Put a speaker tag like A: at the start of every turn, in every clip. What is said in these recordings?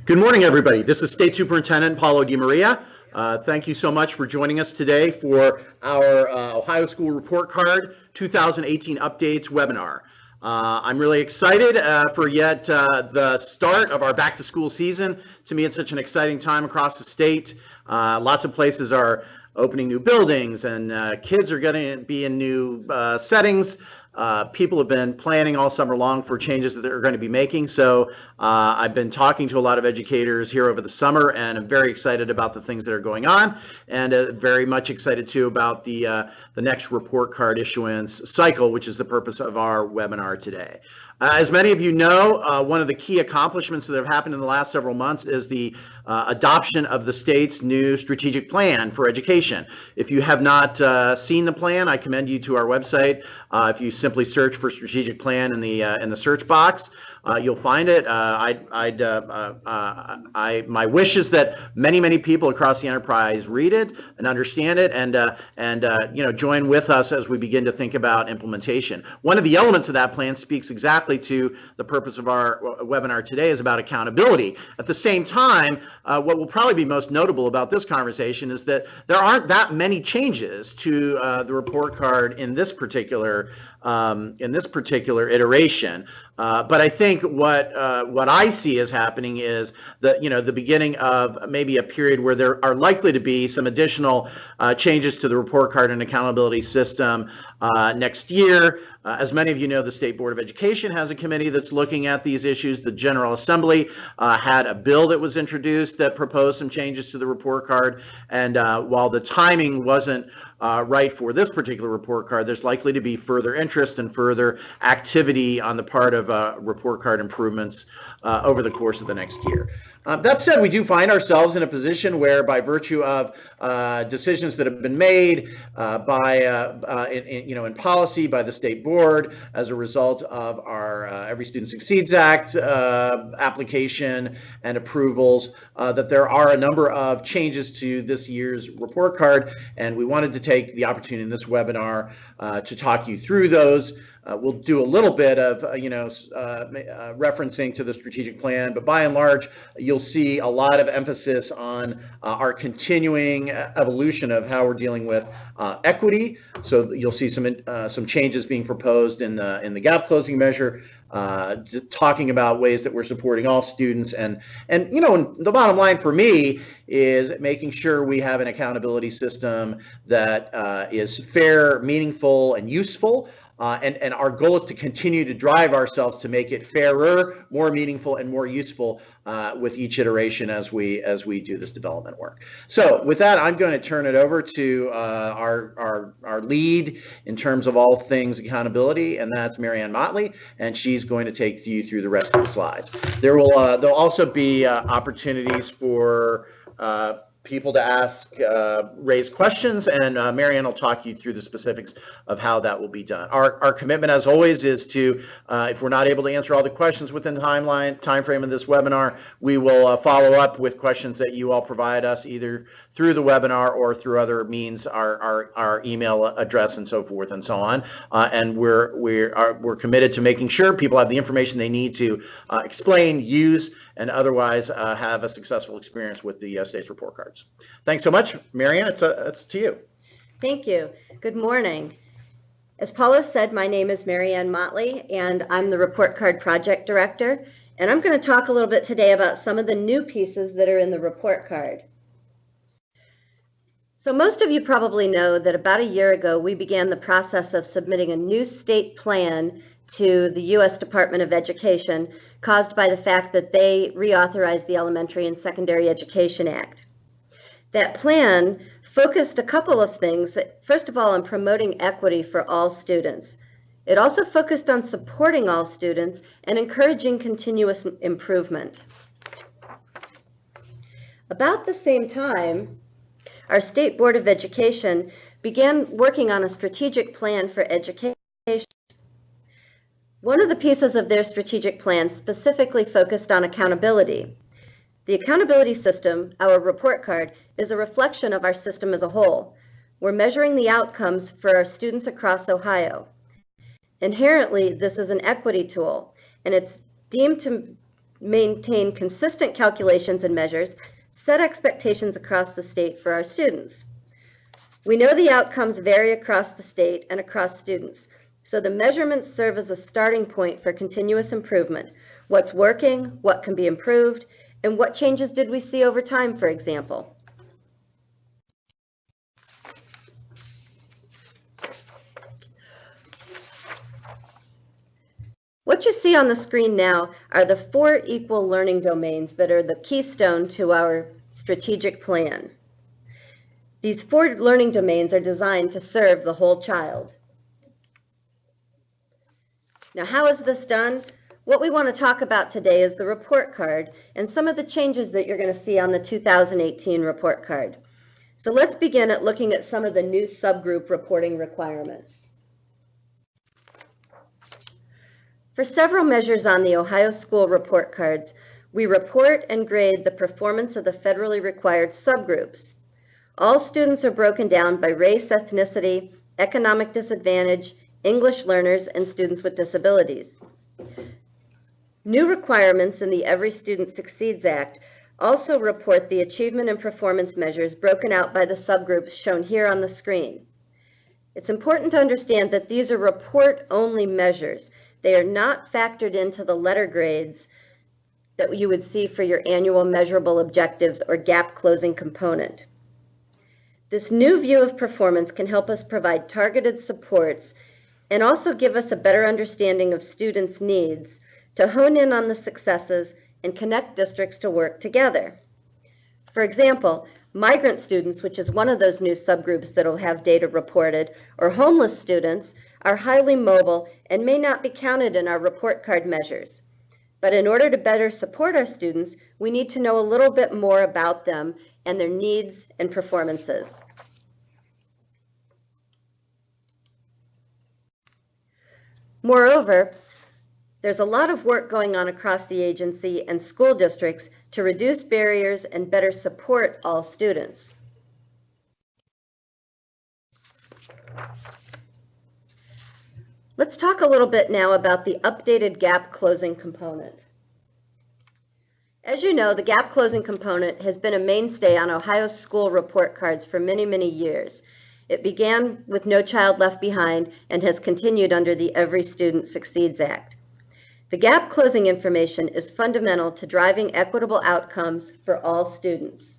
A: Good morning, everybody. This is State Superintendent Paulo DiMaria. Thank you so much for joining us today for our Ohio School Report Card 2018 Updates webinar. I'm really excited for yet the start of our back to school season. To me, it's such an exciting time across the state. Lots of places are opening new buildings and kids are going to be in new settings. People have been planning all summer long for changes that they're going to be making. So I've been talking to a lot of educators here over the summer, and I'm very excited about the things that are going on, and very much excited too about the next report card issuance cycle, which is the purpose of our webinar today. As many of you know, one of the key accomplishments that have happened in the last several months is the adoption of the state's new strategic plan for education. If you have not seen the plan, I commend you to our website. If you simply search for strategic plan in the search box, you'll find it. My wish is that many people across the enterprise read it and understand it, and join with us as we begin to think about implementation. One of the elements of that plan speaks exactly to the purpose of our webinar today, is about accountability. At the same time, what will probably be most notable about this conversation is that there aren't that many changes to the report card in this particular iteration. But I think what I see as happening is the beginning of maybe a period where there are likely to be some additional changes to the report card and accountability system next year. As many of you know, the State Board of Education has a committee that's looking at these issues. The General Assembly had a bill that was introduced that proposed some changes to the report card. And while the timing wasn't right for this particular report card, there's likely to be further interest and further activity on the part of report card improvements over the course of the next year. That said, we do find ourselves in a position where, by virtue of decisions that have been made in policy by the state board as a result of our Every Student Succeeds Act application and approvals, that there are a number of changes to this year's report card, and we wanted to take the opportunity in this webinar to talk you through those. We'll do a little bit of, referencing to the strategic plan, but by and large, you'll see a lot of emphasis on our continuing evolution of how we're dealing with equity. So you'll see some changes being proposed in the gap closing measure, talking about ways that we're supporting all students, and the bottom line for me is making sure we have an accountability system that is fair, meaningful, and useful. And our goal is to continue to drive ourselves to make it fairer, more meaningful, and more useful with each iteration as we do this development work. So with that, I'm going to turn it over to our lead in terms of all things accountability, and that's Marianne Motley, and she's going to take you through the rest of the slides. There'll also be opportunities for people to ask, raise questions, and Marianne will talk you through the specifics of how that will be done. Our commitment, as always, is to, if we're not able to answer all the questions within the time frame of this webinar, we will follow up with questions that you all provide us, either through the webinar or through other means, our email address and so forth and so on. And we're committed to making sure people have the information they need to explain, use, and otherwise have a successful experience with the state's report cards. Thanks so much. Marianne, it's to you.
B: Thank you. Good morning. As Paula said, my name is Marianne Motley, and I'm the Report Card Project Director. And I'm going to talk a little bit today about some of the new pieces that are in the report card. So most of you probably know that about a year ago, we began the process of submitting a new state plan to the U.S. Department of Education, caused by the fact that they reauthorized the Elementary and Secondary Education Act. That plan focused a couple of things. First of all, on promoting equity for all students. It also focused on supporting all students and encouraging continuous improvement. About the same time, our State Board of Education began working on a strategic plan for education. One of the pieces of their strategic plan specifically focused on accountability. The accountability system, our report card, is a reflection of our system as a whole. We're measuring the outcomes for our students across Ohio. Inherently, this is an equity tool, and it's deemed to maintain consistent calculations and measures, set expectations across the state for our students. We know the outcomes vary across the state and across students, so the measurements serve as a starting point for continuous improvement. What's working, what can be improved, and what changes did we see over time, for example? What you see on the screen now are the 4 equal learning domains that are the keystone to our strategic plan. These 4 learning domains are designed to serve the whole child. Now, how is this done? What we want to talk about today is the report card and some of the changes that you're going to see on the 2018 report card. So let's begin at looking at some of the new subgroup reporting requirements. For several measures on the Ohio school report cards, we report and grade the performance of the federally required subgroups. All students are broken down by race, ethnicity, economic disadvantage, English learners, and students with disabilities. New requirements in the Every Student Succeeds Act also report the achievement and performance measures broken out by the subgroups shown here on the screen. It's important to understand that these are report-only measures. They are not factored into the letter grades that you would see for your annual measurable objectives or gap closing component. This new view of performance can help us provide targeted supports and also give us a better understanding of students' needs to hone in on the successes and connect districts to work together. For example, migrant students, which is one of those new subgroups that will have data reported, or homeless students, are highly mobile and may not be counted in our report card measures. But in order to better support our students, we need to know a little bit more about them and their needs and performances. Moreover, there's a lot of work going on across the agency and school districts to reduce barriers and better support all students. Let's talk a little bit now about the updated gap closing component. As you know, the gap closing component has been a mainstay on Ohio's school report cards for many, many years. It began with No Child Left Behind and has continued under the Every Student Succeeds Act. The gap closing information is fundamental to driving equitable outcomes for all students.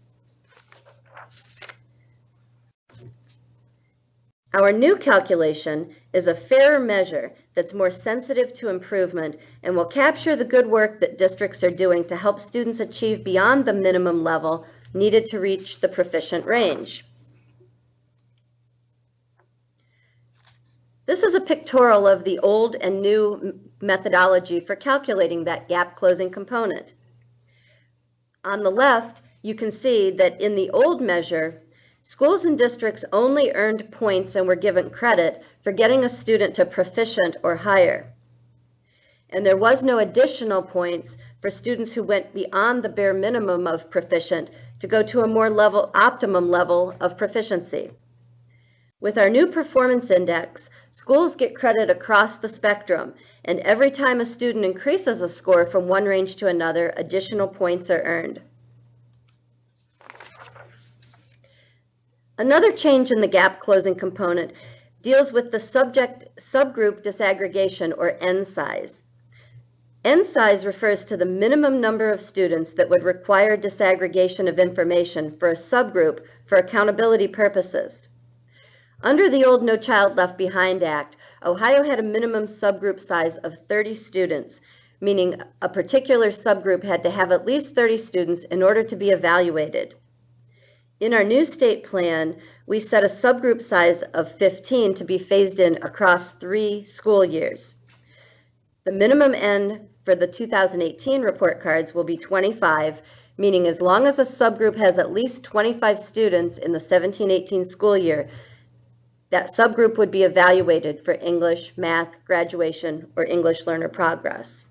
B: Our new calculation is a fairer measure that's more sensitive to improvement and will capture the good work that districts are doing to help students achieve beyond the minimum level needed to reach the proficient range. This is a pictorial of the old and new methodology for calculating that gap closing component. On the left, you can see that in the old measure, schools and districts only earned points and were given credit for getting a student to proficient or higher. And there was no additional points for students who went beyond the bare minimum of proficient to go to a more optimum level of proficiency. With our new performance index, schools get credit across the spectrum, and every time a student increases a score from one range to another, additional points are earned. Another change in the gap closing component deals with the subgroup disaggregation, or N size. N size refers to the minimum number of students that would require disaggregation of information for a subgroup for accountability purposes. Under the old No Child Left Behind Act, Ohio had a minimum subgroup size of 30 students, meaning a particular subgroup had to have at least 30 students in order to be evaluated. In our new state plan, we set a subgroup size of 15 to be phased in across 3 school years. The minimum N for the 2018 report cards will be 25, meaning as long as a subgroup has at least 25 students in the 17-18 school year, that subgroup would be evaluated for English, math, graduation, or English learner progress.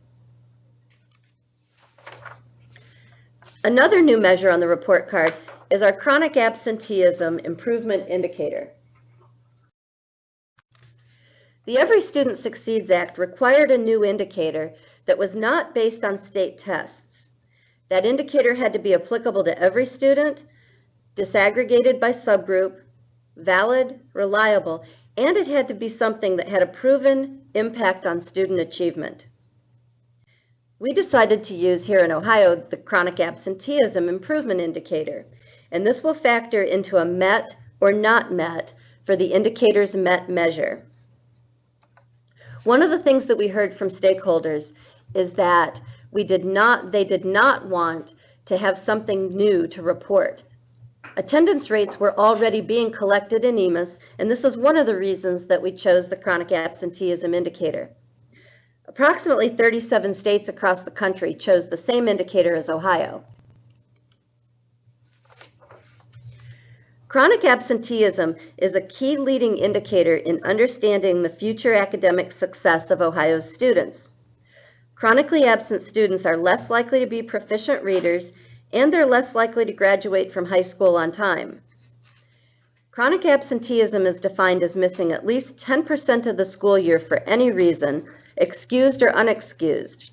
B: Another new measure on the report card is our chronic absenteeism improvement indicator. The Every Student Succeeds Act required a new indicator that was not based on state tests. That indicator had to be applicable to every student, disaggregated by subgroup, valid, reliable, and it had to be something that had a proven impact on student achievement. We decided to use here in Ohio the chronic absenteeism improvement indicator, and this will factor into a met or not met for the indicator's met measure. One of the things that we heard from stakeholders is that they did not want to have something new to report. Attendance rates were already being collected in EMIS, and this is one of the reasons that we chose the chronic absenteeism indicator. Approximately 37 states across the country chose the same indicator as Ohio. Chronic absenteeism is a key leading indicator in understanding the future academic success of Ohio's students. Chronically absent students are less likely to be proficient readers, and they're less likely to graduate from high school on time. Chronic absenteeism is defined as missing at least 10% of the school year for any reason, excused or unexcused.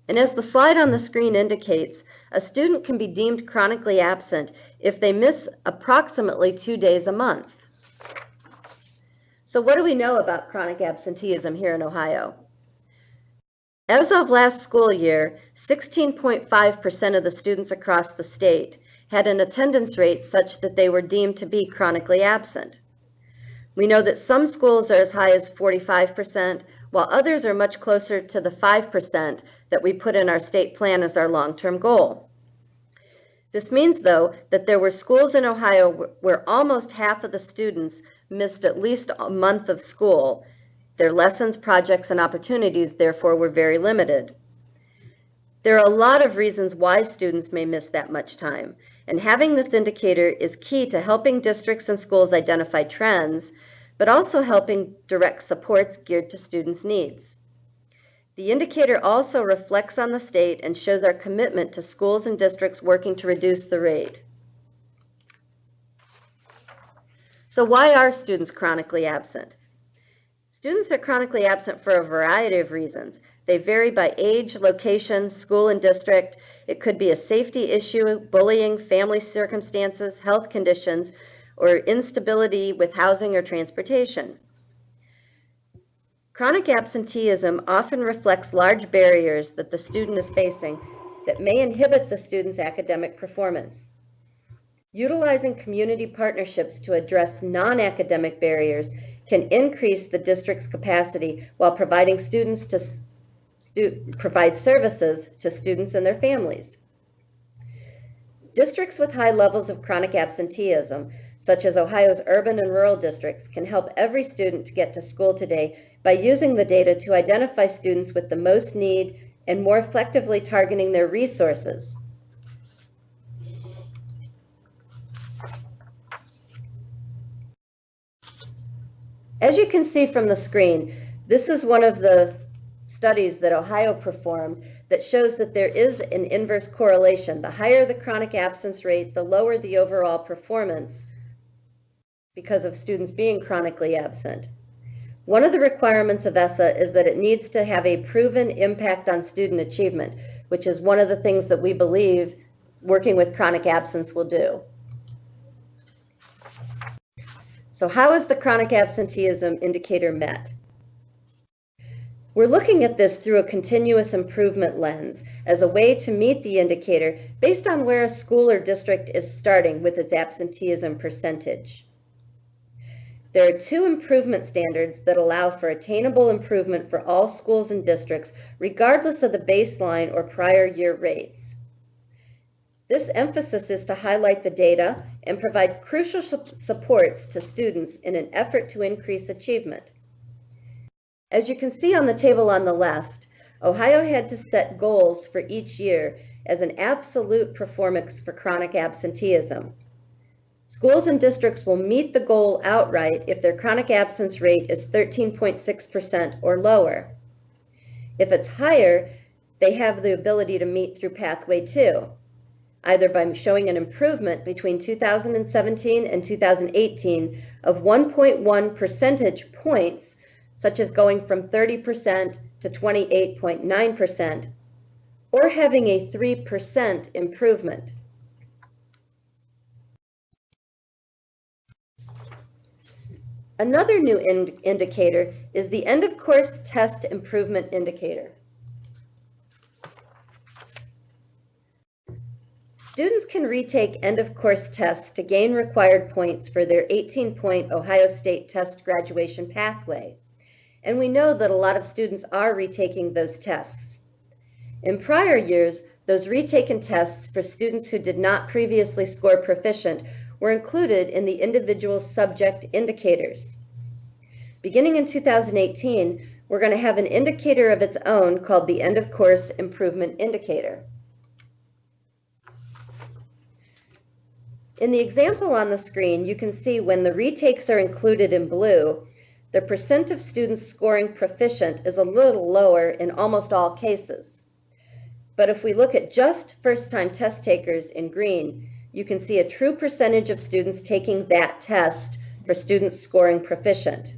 B: And as the slide on the screen indicates, a student can be deemed chronically absent if they miss approximately 2 days a month. So what do we know about chronic absenteeism here in Ohio? As of last school year, 16.5% of the students across the state had an attendance rate such that they were deemed to be chronically absent. We know that some schools are as high as 45%, while others are much closer to the 5% that we put in our state plan as our long-term goal. This means, though, that there were schools in Ohio where almost half of the students missed at least a month of school. Their lessons, projects, and opportunities, therefore, were very limited. There are a lot of reasons why students may miss that much time, and having this indicator is key to helping districts and schools identify trends, but also helping direct supports geared to students' needs. The indicator also reflects on the state and shows our commitment to schools and districts working to reduce the rate. So why are students chronically absent? Students are chronically absent for a variety of reasons. They vary by age, location, school, and district. It could be a safety issue, bullying, family circumstances, health conditions, or instability with housing or transportation. Chronic absenteeism often reflects large barriers that the student is facing that may inhibit the student's academic performance. Utilizing community partnerships to address non-academic barriers can increase the district's capacity while providing services to students and their families. Districts with high levels of chronic absenteeism, such as Ohio's urban and rural districts, can help every student to get to school today by using the data to identify students with the most need and more effectively targeting their resources. As you can see from the screen, this is one of the studies that Ohio performed that shows that there is an inverse correlation. The higher the chronic absence rate, the lower the overall performance because of students being chronically absent. One of the requirements of ESSA is that it needs to have a proven impact on student achievement, which is one of the things that we believe working with chronic absence will do. So how is the chronic absenteeism indicator met? We're looking at this through a continuous improvement lens as a way to meet the indicator based on where a school or district is starting with its absenteeism percentage. There are 2 improvement standards that allow for attainable improvement for all schools and districts, regardless of the baseline or prior year rates. This emphasis is to highlight the data and provide crucial supports to students in an effort to increase achievement. As you can see on the table on the left, Ohio had to set goals for each year as an absolute performance for chronic absenteeism. Schools and districts will meet the goal outright if their chronic absence rate is 13.6% or lower. If it's higher, they have the ability to meet through Pathway 2, either by showing an improvement between 2017 and 2018 of 1.1 percentage points, such as going from 30% to 28.9%, or having a 3% improvement. Another new indicator is the end-of-course test improvement indicator. Students can retake end-of-course tests to gain required points for their 18-point Ohio State test graduation pathway. And we know that a lot of students are retaking those tests. In prior years, those retaken tests for students who did not previously score proficient were included in the individual subject indicators. Beginning in 2018, we're going to have an indicator of its own called the end-of-course improvement indicator. In the example on the screen, you can see when the retakes are included in blue, the percent of students scoring proficient is a little lower in almost all cases. But if we look at just first-time test takers in green, you can see a true percentage of students taking that test for students scoring proficient.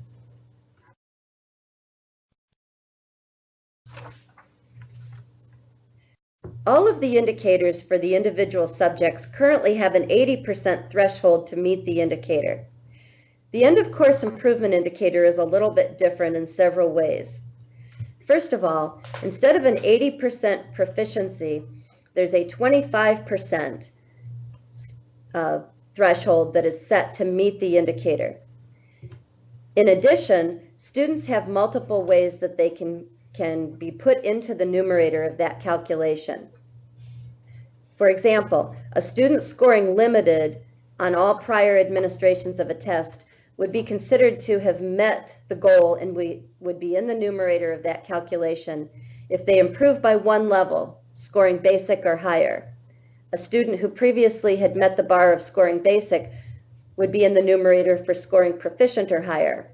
B: All of the indicators for the individual subjects currently have an 80% threshold to meet the indicator. The end-of-course improvement indicator is a little bit different in several ways. First of all, instead of an 80% proficiency, there's a 25% threshold that is set to meet the indicator. In addition, students have multiple ways that they can be put into the numerator of that calculation. For example, a student scoring limited on all prior administrations of a test would be considered to have met the goal and would be in the numerator of that calculation if they improve by one level, scoring basic or higher. A student who previously had met the bar of scoring basic would be in the numerator for scoring proficient or higher.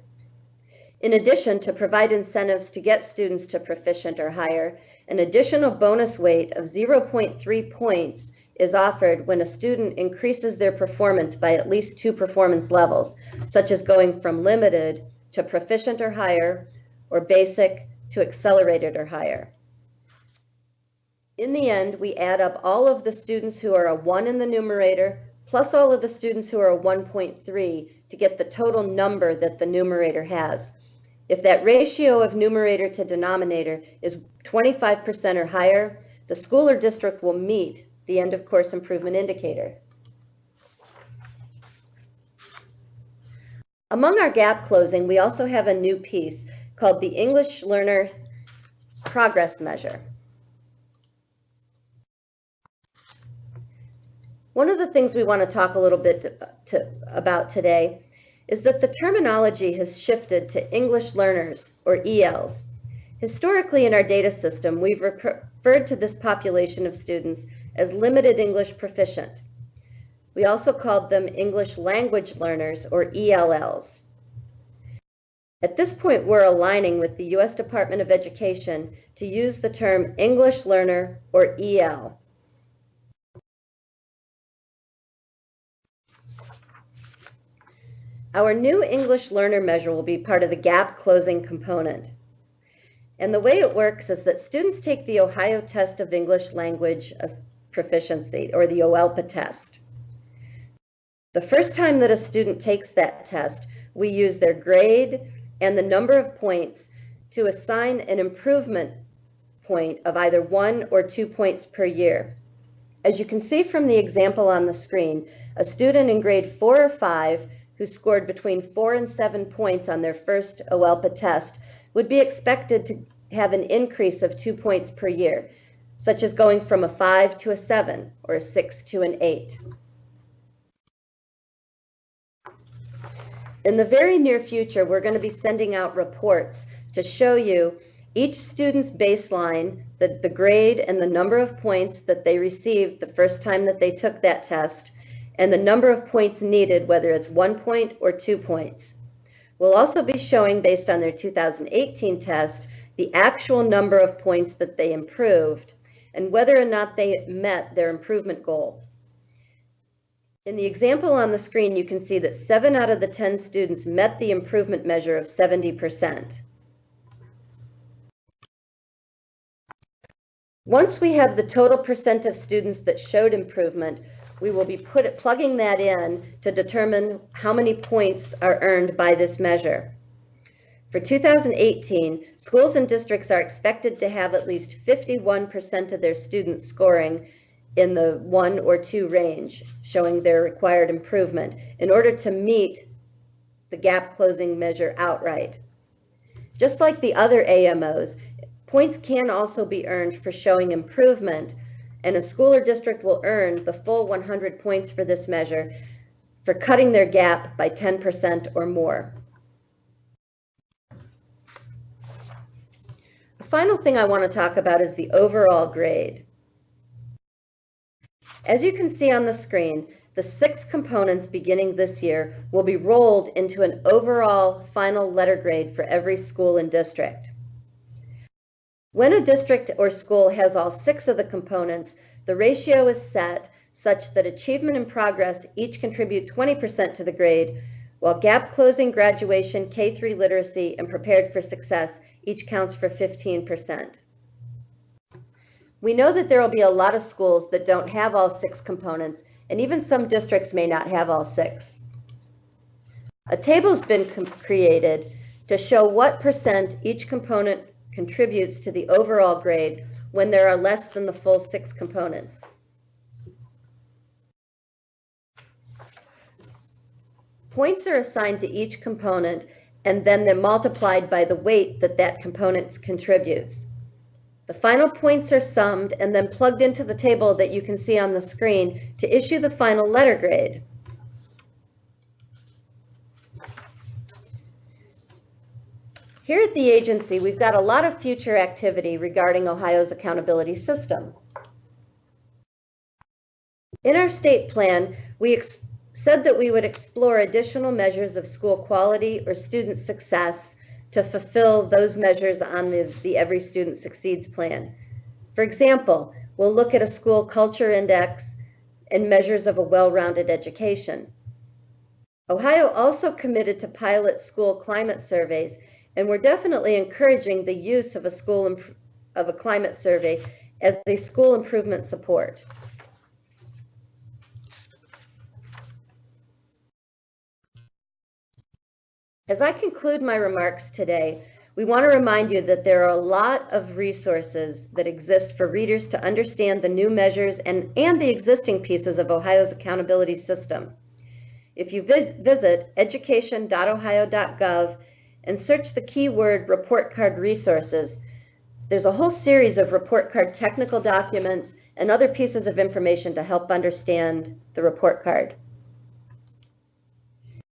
B: In addition, to provide incentives to get students to proficient or higher, an additional bonus weight of 0.3 points is offered when a student increases their performance by at least 2 performance levels, such as going from limited to proficient or higher, or basic to accelerated or higher. In the end, we add up all of the students who are a 1 in the numerator, plus all of the students who are a 1.3 to get the total number that the numerator has. If that ratio of numerator to denominator is 25% or higher, the school or district will meet the end-of-course improvement indicator. Among our gap closing, we also have a new piece called the English Learner Progress Measure. One of the things we want to talk a little bit about today is that the terminology has shifted to English learners, or ELs. Historically, in our data system, we've referred to this population of students as limited English proficient. We also called them English language learners, or ELLs. At this point, we're aligning with the U.S. Department of Education to use the term English learner, or EL. Our new English learner measure will be part of the gap closing component. And the way it works is that students take the Ohio Test of English Language Proficiency, or the OELPA test. The first time that a student takes that test, we use their grade and the number of points to assign an improvement point of either 1 or 2 points per year. As you can see from the example on the screen, a student in grade 4 or 5 who scored between 4 and 7 points on their first OELPA test would be expected to have an increase of 2 points per year, such as going from a 5 to a 7 or a 6 to an 8. In the very near future, we're going to be sending out reports to show you each student's baseline, the grade and the number of points that they received the first time that they took that test, and the number of points needed, whether it's 1 point or 2 points. We'll also be showing, based on their 2018 test, the actual number of points that they improved and whether or not they met their improvement goal. In the example on the screen, you can see that 7 out of the 10 students met the improvement measure of 70%. Once we have the total percent of students that showed improvement, we will be plugging that in to determine how many points are earned by this measure. For 2018, schools and districts are expected to have at least 51% of their students scoring in the 1 or 2 range, showing their required improvement, in order to meet the gap closing measure outright. Just like the other AMOs, points can also be earned for showing improvement, and a school or district will earn the full 100 points for this measure for cutting their gap by 10% or more. The final thing I want to talk about is the overall grade. As you can see on the screen, the 6 components beginning this year will be rolled into an overall final letter grade for every school and district. When a district or school has all 6 of the components, the ratio is set such that achievement and progress each contribute 20% to the grade, while gap closing, graduation, K-3 literacy, and prepared for success each counts for 15%. We know that there will be a lot of schools that don't have all 6 components, and even some districts may not have all 6. A table's been created to show what percent each component contributes to the overall grade when there are less than the full 6 components. Points are assigned to each component, and then they're multiplied by the weight that that component contributes. The final points are summed and then plugged into the table that you can see on the screen to issue the final letter grade. Here at the agency, we've got a lot of future activity regarding Ohio's accountability system. In our state plan, we said that we would explore additional measures of school quality or student success to fulfill those measures on the Every Student Succeeds plan. For example, we'll look at a school culture index and measures of a well-rounded education. Ohio also committed to pilot school climate surveys, and we're definitely encouraging the use of a climate survey as a school improvement support. As I conclude my remarks today, we want to remind you that there are a lot of resources that exist for readers to understand the new measures and the existing pieces of Ohio's accountability system. If you visit education.ohio.gov and search the keyword report card resources, there's a whole series of report card technical documents and other pieces of information to help understand the report card.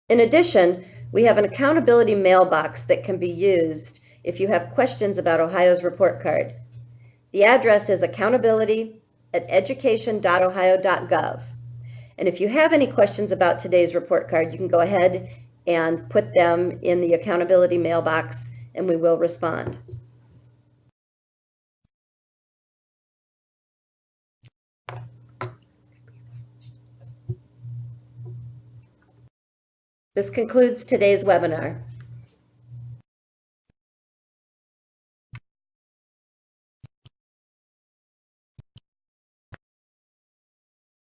B: In addition, we have an accountability mailbox that can be used if you have questions about Ohio's report card. The address is accountability@education.ohio.gov. And if you have any questions about today's report card, you can go ahead and put them in the accountability mailbox and we will respond. This concludes today's webinar.